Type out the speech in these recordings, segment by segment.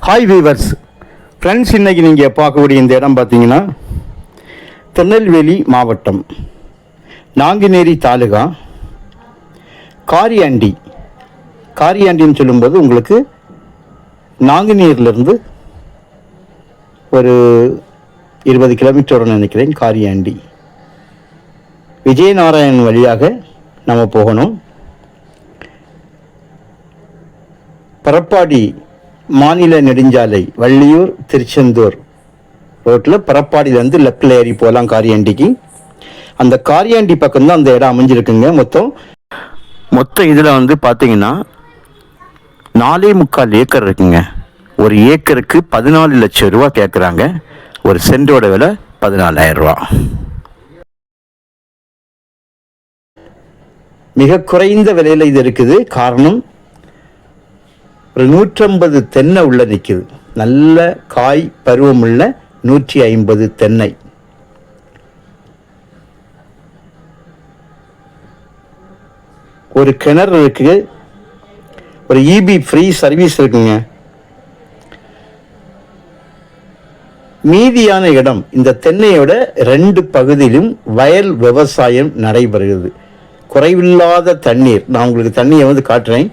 Hi viewers friends, இன்றைக்கி நீங்கள் பார்க்கக்கூடிய இந்த இடம் பார்த்தீங்கன்னா திருநெல்வேலி மாவட்டம் நாங்குநேரி தாலுகா காரியாண்டின்னு சொல்லும்போது உங்களுக்கு நாங்குநேரிலிருந்து ஒரு 20 கிலோமீட்டர் நினைக்கிறேன். காரியாண்டி விஜயநாராயணன் வழியாக நம்ம போகணும். பரப்பாடி மாநில நெடுஞ்சாலை வள்ளியூர் திருச்செந்தூர் ரோட்டில் பரப்பாடியிலேருந்து லெஃப்டில் ஏறி போகலாம் காரியாண்டிக்கு. அந்த காரியாண்டி பக்கம்தான் அந்த இடம் அமைஞ்சிருக்குங்க. மொத்தம் இதில் பார்த்தீங்கன்னா 4.25 ஏக்கர் இருக்குங்க. ஒரு ஏக்கருக்கு 14 லட்சம் ரூபா கேட்குறாங்க. ஒரு சென்டோட விலை 14,000 ரூபா. மிக குறைந்த விலையில் இது இருக்குது. காரணம், ஒரு 150 தென்னை உள்ள நிற்குது. நல்ல காய் பருவமுள்ள 150 தென்னை. ஒரு கிணறு இருக்கு. ஒரு இபி ஃப்ரீ சர்வீஸ் இருக்குங்க. மீதியான இடம் இந்த தென்னையோட 2 பகுதியிலும் வயல் விவசாயம் நடைபெறுகிறது. குறைவில்லாத தண்ணீர். நான் உங்களுக்கு தண்ணியை காட்டுறேன்.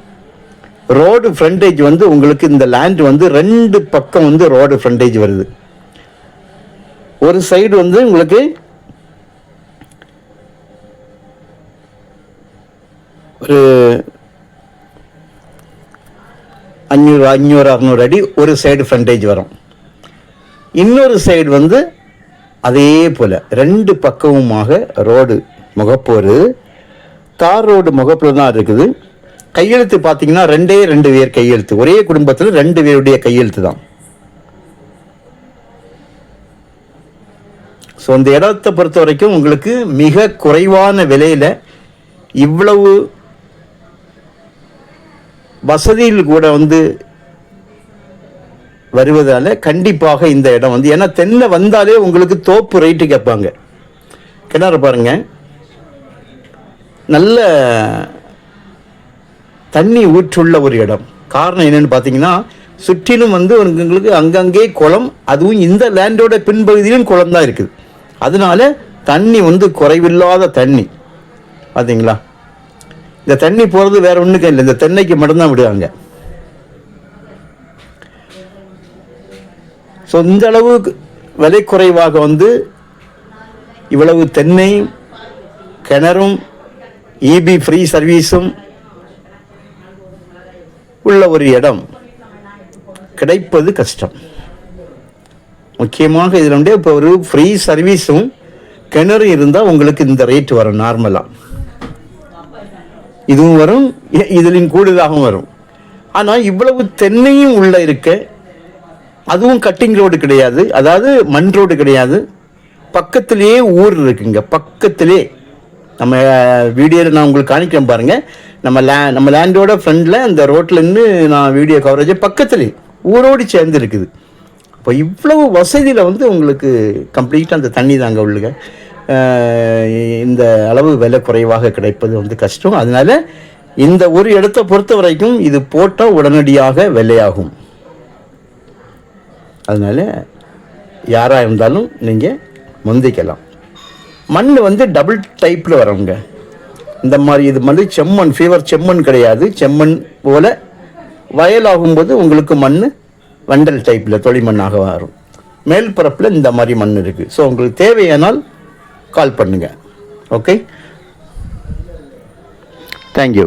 ரோடு ஃப்ரண்டேஜ் உங்களுக்கு இந்த லேண்ட் 2 பக்கம் ரோடு ஃப்ரண்டேஜ் வருது. ஒரு சைடு உங்களுக்கு ஒரு 500-600 அடி ஒரு சைடு ஃப்ரண்டேஜ் வரும். இன்னொரு சைடு அதே போல் 2 பக்கமுமாக ரோடு முகப்பு வருது. தார் ரோடு முகப்பில் தான் இருக்குது. கையெழுத்து பார்த்தீங்கன்னா 2 பேர் கையெழுத்து. ஒரே குடும்பத்தில் 2 பேருடைய கையெழுத்து தான். ஸோ இந்த இடத்தை பொறுத்த வரைக்கும் உங்களுக்கு மிக குறைவான விலையில் இவ்வளவு வசதியில் கூட வருவதால் கண்டிப்பாக இந்த இடம் ஏன்னா தென்னை வந்தாலே உங்களுக்கு தோப்பு ரேட்டு கேட்பாங்க. கிணறு பாருங்க, நல்ல தண்ணி ஊற்றுள்ள ஒரு இடம். காரணம் என்னன்னு பார்த்தீங்கன்னா, சுற்றிலும் உங்களுக்கு அங்கங்கே குளம், அதுவும் இந்த லேண்டோட பின்பகுதியிலும் குளம் தான் இருக்குது. அதனால தண்ணி குறைவில்லாத தண்ணி. பார்த்தீங்களா, இந்த தண்ணி போகிறது வேற ஒன்றுக்கும் இல்லை, இந்த தென்னைக்கு மட்டும்தான் விடுவாங்க. ஸோ இந்த அளவு விலை குறைவாக இவ்வளவு தென்னை கிணறும் இபி ஃப்ரீ சர்வீஸும் உள்ள ஒரு இடம் கிடைப்பது கஷ்டம். முக்கியமாக இதில் இப்போ ஒரு ஃப்ரீ சர்வீஸும் கிணறு இருந்தால் உங்களுக்கு இந்த ரேட் வரும். நார்மலாக இதுவும் வரும், இதிலும் கூடுதலாகவும் வரும். ஆனால் இவ்வளவு தென்னையும் உள்ள இருக்க, அதுவும் கட்டிங் ரோடு கிடையாது, அதாவது மண் ரோடு கிடையாது. பக்கத்திலேயே ஊர் இருக்குங்க. பக்கத்திலே நம்ம வீடியோவில் நான் உங்களுக்கு காணிக்கிறேன் பாருங்கள். நம்ம லேண்டோட ஃப்ரண்டில் அந்த ரோட்லேருந்து நான் வீடியோ கவரேஜ் பக்கத்துலேயே ஊரோடு சேர்ந்து இருக்குது. இப்போ இவ்வளவு வசதியில் உங்களுக்கு கம்ப்ளீட்டாக அந்த தண்ணி தாங்க உள்ளுங்க. இந்த அளவு விலை குறைவாக கிடைப்பது கஷ்டம். அதனால் இந்த ஒரு இடத்தை பொறுத்த வரைக்கும் இது போட்டால் உடனடியாக விலையாகும். அதனால் யாராக இருந்தாலும் நீங்கள் முந்திக்கலாம். மண் டபுள் டைப்பில் வரவங்க. இந்த மாதிரி இது செம்மண், ஃபீவர் செம்மண் கிடையாது. செம்மண் போல் வயலாகும்போது உங்களுக்கு மண் வண்டல் டைப்பில் தொழிமண்ணாக வரும். மேல் பரப்பில் இந்த மாதிரி மண் இருக்குது. ஸோ உங்களுக்கு தேவையானால் கால் பண்ணுங்கள். Okay, thank you.